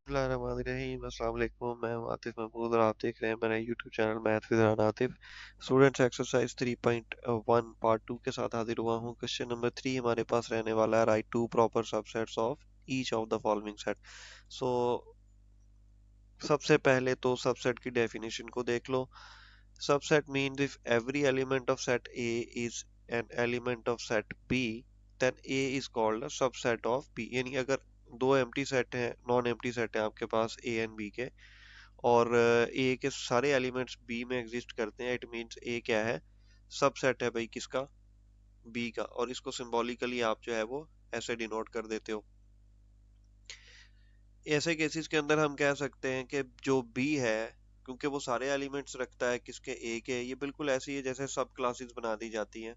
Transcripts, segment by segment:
बिस्मिल्लाहिर्रहमानिर्रहीम। अस्सलाम वालेकुम। मैं हूं आतिफ महमूद और आप देख रहे हैं मेरा YouTube channel math with Rana Atif. Students exercise 3.1 part 2 के साथ हाजिर हुआ हूं। क्वेश्चन नंबर 3 हमारे पास रहने वाला है, write two proper subsets of each of the following set. So सबसे पहले तो सबसेट की डेफिनेशन को देख लो। Subset means if every element of set A is an element of set B then A is called a subset of B. यानी अगर दो एम्प्टी सेट हैं, नॉन एम्प्टी सेट है आपके पास ए एंड बी के, और ए के सारे एलिमेंट्स बी में एग्जिस्ट करते हैं, इट मींस ए क्या है, सबसेट है भाई किसका, बी का। और इसको सिंबॉलिकली आप जो है वो ऐसे डिनोट कर देते हो। ऐसे केसेस के अंदर हम कह सकते हैं कि जो बी है, क्योंकि वो सारे एलिमेंट्स रखता है किसके, ए के, ये बिल्कुल ऐसी है जैसे सब क्लासेस बना दी जाती हैं।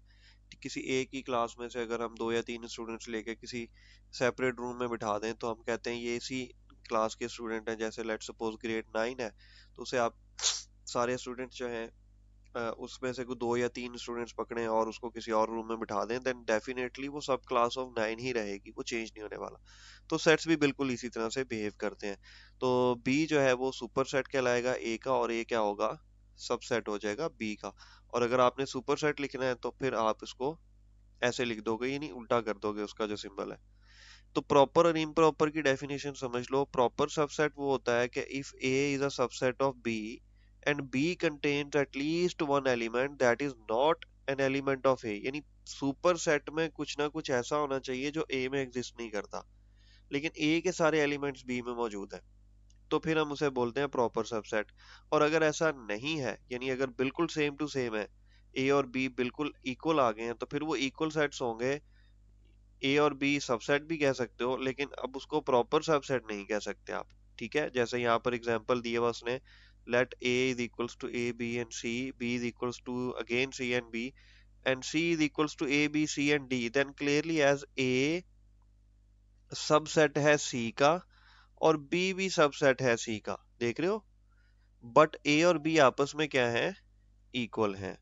किसी एक ही क्लास में से अगर हम 2 या 3 स्टूडेंट्स लेके किसी सेपरेट रूम में बिठा दें तो हम कहते हैं ये इसी क्लास के स्टूडेंट हैं। जैसे लेट्स सपोज ग्रेड 9 है, तो उसे आप सारे स्टूडेंट्स जो हैं उसमें से कोई 2 या 3 स्टूडेंट्स पकड़े और उसको किसी और रूम में बिठा दें, देन डेफिनेटली वो सब क्लास ऑफ 9 ही रहेगी, वो चेंज नहीं होने वाला। तो सेट्स भी बिल्कुल इसी तरह से बिहेव करते हैं। तो बी जो है वो सुपर सेट कहलाएगा ए का, और ए क्या होगा, सबसेट हो जाएगा बी का। और अगर आपने सुपर सेट लिखना है तो फिर आप इसको ऐसे लिख दोगे, ये नहीं उल्टा कर दोगे उसका जो सिंबल है। तो प्रॉपर और इम्प्रॉपर की डेफिनेशन समझ लो। प्रॉपर सबसेट वो होता है कि if A is a subset of B and B contains at least one element that is not an element of A. यानी सुपर सेट में कुछ ना कुछ ऐसा होना चाहिए जो ए में एग्जिस्ट नहीं करता, लेकिन ए के सारे एलिमेंट्स बी में मौजूद है, तो फिर हम उसे बोलते हैं प्रॉपर सबसेट। और अगर ऐसा नहीं है, यानी अगर बिल्कुल सेम टू सेम है, ए और बी बिल्कुल इक्वल आ गए हैं, तो फिर वो इक्वल सेट्स होंगे। ए और बी सबसेट भी कह सकते हो, लेकिन अब उसको प्रॉपर सबसेट नहीं कह सकते आप। ठीक है, जैसे यहाँ पर एग्जांपल दिया हुआ उसने, let A is equals to A B and C, B is equals to again C and B, and C is equals to A B C and D, then clearly as a subset है C का और B भी subset है C का। देख रहे हो, but ए और बी आपस में क्या है, इक्वल है।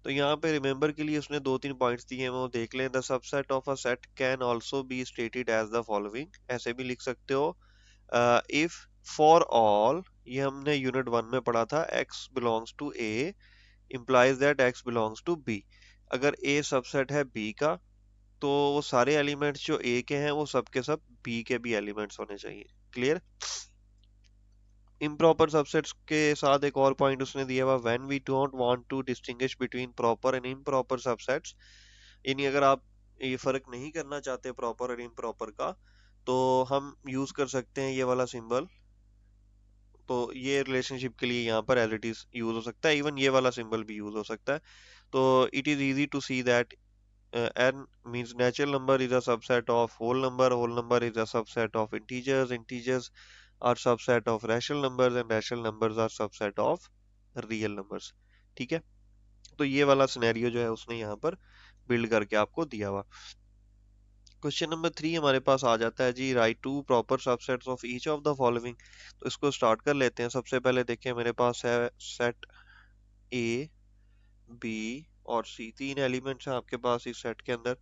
तो यहाँ पे रिमेंबर के लिए उसने 2-3 पॉइंट्स दिए हैं, वो देख लें। The subset of a set can also be stated as the following, ऐसे भी लिख सकते हो। इफ फॉर ऑल, ये हमने यूनिट 1 में पढ़ा था, x belongs to a implies that x belongs to b। अगर a सबसेट है b का, तो वो सारे एलिमेंट्स जो a के हैं वो सब के सब b के भी एलिमेंट्स होने चाहिए। क्लियर। इम्प्रॉपर सबसेट्स के साथ एक और पॉइंट उसने दिया हुआ, when we don't want to distinguish between proper and improper subsets. यानी अगर आप ये फर्क नहीं करना चाहते प्रॉपर और इम्प्रॉपर का, तो हम यूज कर सकते हैं ये वाला सिंबल। तो ये रिलेशनशिप के लिए यहाँ पर एज इट इज यूज हो सकता है, इवन ये वाला सिंबल भी यूज हो सकता है। तो it is easy to see that n means natural number is a subset of whole number is a subset of integers are subset of rational numbers, and rational numbers are subset of real numbers। ठीक है, तो ये वाला scenario जो है उसने यहाँ पर बिल्ड करके आपको दिया हुआ। क्वेश्चन नंबर 3 हमारे पास आ जाता है जी, write two proper subsets of each of the following. तो इसको स्टार्ट कर लेते हैं। सबसे पहले देखिए, मेरे पास है सेट ए बी और सी, 3 एलिमेंट्स हैं आपके पास इस सेट के अंदर।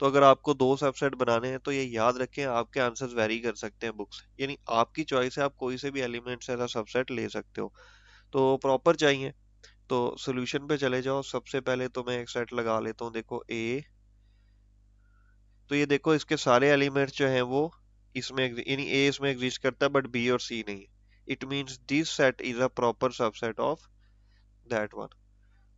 तो अगर आपको 2 सबसेट बनाने हैं तो ये याद रखें, आपके आंसर्स वेरी कर सकते हैं बुक्स, यानी आपकी चॉइस है, आप कोई से भी एलिमेंट्स ऐसा सबसेट ले सकते हो। तो प्रॉपर चाहिए तो सॉल्यूशन पे चले जाओ। सबसे पहले तो मैं एक सेट लगा लेता हूँ, देखो ए। तो ये देखो, इसके सारे एलिमेंट्स जो हैं वो इसमें यानी ए इसमें एग्जिस्ट करता है बट बी और सी नहीं। It means this set is a proper subset of that one.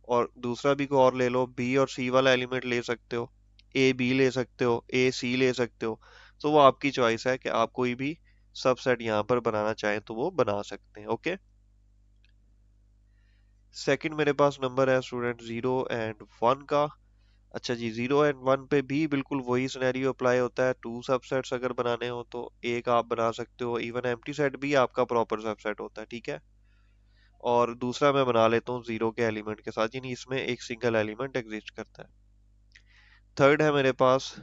और दूसरा भी को और ले लो, बी और सी वाला एलिमेंट ले सकते हो, ए बी ले सकते हो, ए सी ले सकते हो। तो वो आपकी चॉइस है कि आप कोई भी सबसेट यहाँ पर बनाना चाहें तो वो बना सकते हैं। ओके, सेकंड मेरे पास नंबर है स्टूडेंट 0 और 1 का। अच्छा जी, 0 और 1 पे भी बिल्कुल वही सिनेरियो अप्लाई होता है। 2 सबसेट्स अगर बनाने हो तो एक आप बना सकते हो, इवन एम्प्टी सेट भी आपका प्रॉपर सबसेट होता है। ठीक है, और दूसरा मैं बना लेता हूँ 0 के एलिमेंट के साथ, यानी इसमें एक सिंगल एलिमेंट एग्जिस्ट करता है। थर्ड है मेरे पास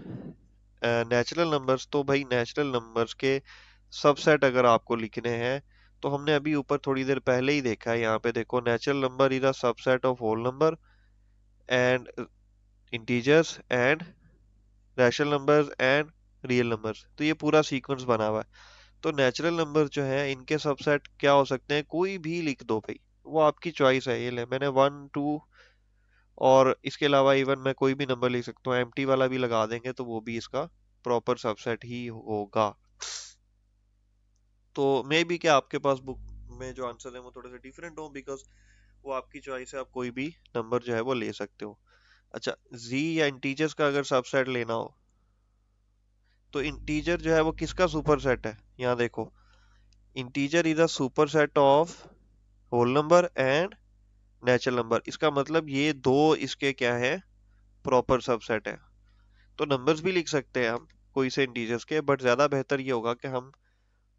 नेचुरल नंबर्स। तो भाई नेचुरल नंबर्स के सबसेट अगर आपको लिखने हैं तो हमने अभी ऊपर थोड़ी देर पहले ही देखा है। यहाँ पे देखो, natural number is a subset of whole number and integers and rational numbers and real numbers. तो ये पूरा सीक्वेंस बना हुआ है। तो नेचुरल नंबर जो है इनके सबसेट क्या हो सकते हैं, कोई भी लिख दो भाई, वो आपकी चॉइस है। ये ले मैंने 1 2 और इसके अलावा इवन मैं कोई भी नंबर लिख सकता हूँ, एम्प्टी वाला भी लगा देंगे तो वो भी इसका प्रॉपर सबसेट ही होगा। तो मे बी क्या आपके पास बुक में जो आंसर है वो थोड़े से डिफरेंट हो, बिकॉज वो आपकी चॉइस है, आप कोई भी नंबर जो है वो ले सकते हो। अच्छा, जी या इंटीजर्स का अगर सबसेट लेना हो तो इंटीजर जो है वो किसका सुपर सेट है, यहाँ देखो, integer is a super set of whole number and natural number. इसका मतलब ये दो इसके क्या है, प्रॉपर सबसेट है। तो नंबर्स भी लिख सकते हैं हम कोई से इंटीजर्स के, बट ज्यादा बेहतर ये होगा कि हम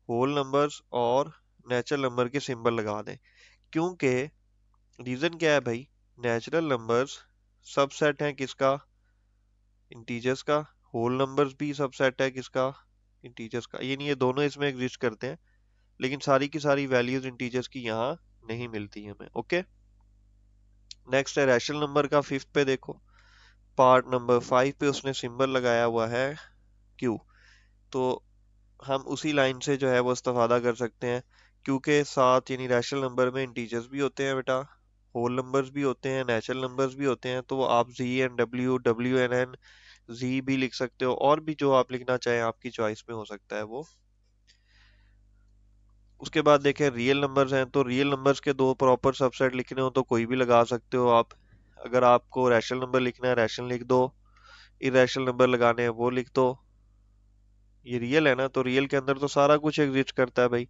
होल नंबर्स और नेचुरल नंबर के सिंबल लगा दें, क्योंकि रीजन क्या है भाई, नेचुरल नंबर्स सबसेट है किसका, इंटीजर्स का। होल नंबर्स भी सबसेट है किसका, इंटीजर्स का। ये नहीं, ये दोनों इसमें एग्जिस्ट करते हैं, लेकिन सारी की सारी वैल्यूज इंटीजर्स की यहाँ नहीं मिलती हमें। ओके, नेक्स्ट है रैशनल नंबर का, फिफ्थ पे देखो, पार्ट नंबर 5 पे उसने सिंबल लगाया हुआ है क्यू। तो हम उसी लाइन से जो है वो इस्तेफादा कर सकते हैं, क्योंकि साथ यानी रैशनल नंबर में इंटीजर्स भी होते हैं बेटा, होल नंबर्स भी होते हैं, नेचुरल नंबर्स भी होते हैं। तो आप G N W, W N N, G भी लिख सकते हो, और भी जो आप लिखना चाहें आपकी चॉइस में हो सकता है वो। उसके बाद देखें रियल नंबर्स हैं, तो रियल नंबर्स के दो प्रॉपर सबसेट लिखने हो तो कोई भी लगा सकते हो आप। अगर आपको रैशनल नंबर लिखना है रैशनल लिख दो, इरेशनल नंबर लगाने हैं वो लिख दो। ये रियल है ना, तो रियल के अंदर तो सारा कुछ एग्जिस्ट करता है भाई,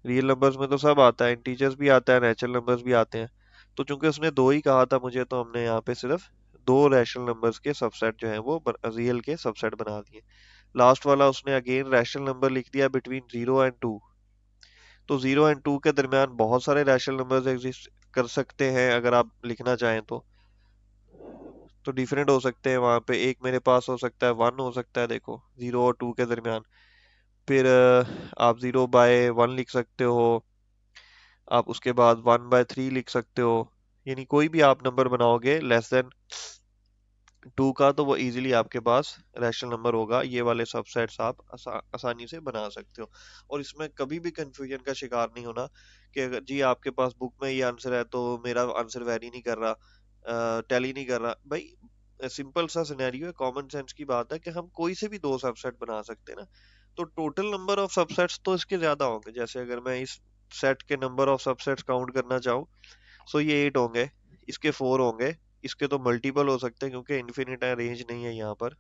रियल नंबर्स में तो सब आता है, इंटीजर्स भी आता है, नेचुरल नंबर्स भी आते हैं। तो चूंकि उसने दो ही कहा था मुझे, तो हमने यहाँ पे सिर्फ दो रैशनल नंबर्स के सबसेट जो है वो रियल के सबसेट बना दिए। लास्ट वाला उसने अगेन रैशनल नंबर लिख दिया बिटवीन 0 और 2। तो 0 और 2 के दरमियान बहुत सारे रैशनल नंबर्स एग्जिस्ट कर सकते हैं अगर आप लिखना चाहें तो डिफरेंट हो सकते हैं वहां पे। एक मेरे पास हो सकता है 1 हो सकता है, देखो 0 और 2 के दरमियान। फिर आप 0/1 लिख सकते हो, आप उसके बाद 1/3 लिख सकते हो। यानी कोई भी आप नंबर बनाओगे लेस देन 2 का, तो वो इजीली आपके पास रैशनल नंबर होगा। ये वाले सबसेट्स आप आसानी से बना सकते हो, और इसमें कभी भी कंफ्यूजन का शिकार नहीं होना कि अगर जी आपके पास बुक में ये आंसर है तो मेरा आंसर वैरी नहीं कर रहा, टैली नहीं कर रहा भाई। सिंपल सा सिनेरियो है, कॉमन सेंस की बात है कि हम कोई से भी दो सबसेट बना सकते हैं ना। तो टोटल नंबर ऑफ सबसेट्स तो इसके ज्यादा होंगे, जैसे अगर मैं इस सेट के नंबर ऑफ सबसेट्स काउंट करना चाहूँ, सो ये 8 होंगे, इसके 4 होंगे, इसके तो मल्टीपल हो सकते हैं क्योंकि इन्फिनिट रेंज नहीं है यहाँ पर।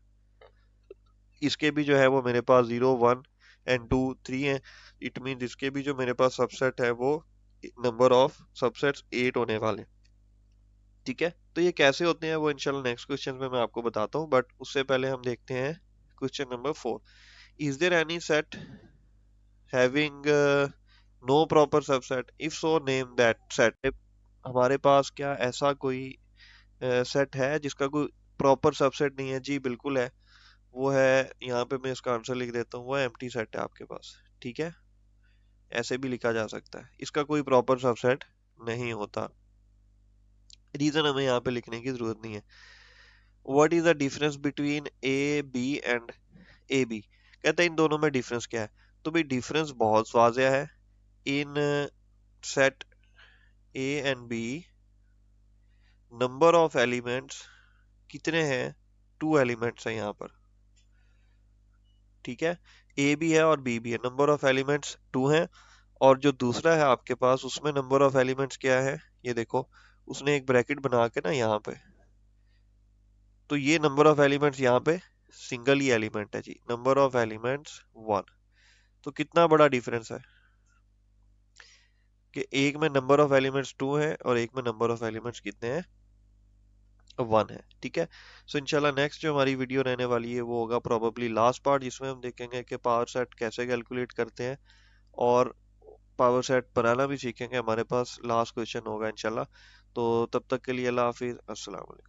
इसके भी जो है वो मेरे पास 0 1 and 2 3 है। इट मीन इसके भी जो मेरे पास सबसेट है वो नंबर ऑफ सबसेट्स 8 होने वाले। ठीक है, तो ये कैसे होते हैं वो इंशाल्लाह नेक्स्ट क्वेश्चन में मैं आपको बताता हूँ, बट उससे पहले हम देखते हैं question number 4। Is there any set having no proper subset, if so name that set. हमारे पास क्या ऐसा कोई सेट है जिसका कोई प्रॉपर सबसेट नहीं है? जी बिल्कुल है, वो है, यहाँ पे मैं इसका आंसर लिख देता हूँ, वो एम्प्टी सेट है आपके पास। ठीक है, ऐसे भी लिखा जा सकता है, इसका कोई प्रॉपर सबसेट नहीं होता। रीजन हमें यहाँ पे लिखने की जरूरत नहीं है। What is the difference between a B and a b, कहते हैं इन दोनों में डिफरेंस क्या है। तो भाई डिफरेंस बहुत वाज़ेह है। इन set a and b number of elements कितने हैं, 2 एलिमेंट्स हैं यहाँ पर। ठीक है, ए भी है और बी भी है, नंबर ऑफ एलिमेंट्स 2 हैं। और जो दूसरा है आपके पास उसमें नंबर ऑफ एलिमेंट्स क्या है, ये देखो, उसने एक ब्रैकेट बना के ना यहाँ पे, तो ये नंबर ऑफ एलिमेंट्स यहाँ पे सिंगल ही एलिमेंट है जी, नंबर ऑफ एलिमेंट्स 1। तो कितना बड़ा डिफरेंस है कि एक में नंबर ऑफ एलिमेंट्स 2 है और एक में नंबर ऑफ एलिमेंट्स कितने हैं, 1 है। ठीक है, सो इंशाल्लाह नेक्स्ट जो हमारी वीडियो रहने वाली है वो होगा प्रोबेबली लास्ट पार्ट, जिसमें हम देखेंगे कि पावर सेट कैसे कैलकुलेट करते हैं, और पावर सेट बनाना भी सीखेंगे। हमारे पास लास्ट क्वेश्चन होगा इंशाल्लाह। तो तब तक के लिए अल्लाह हाफिज, अस्सलाम वालेकुम।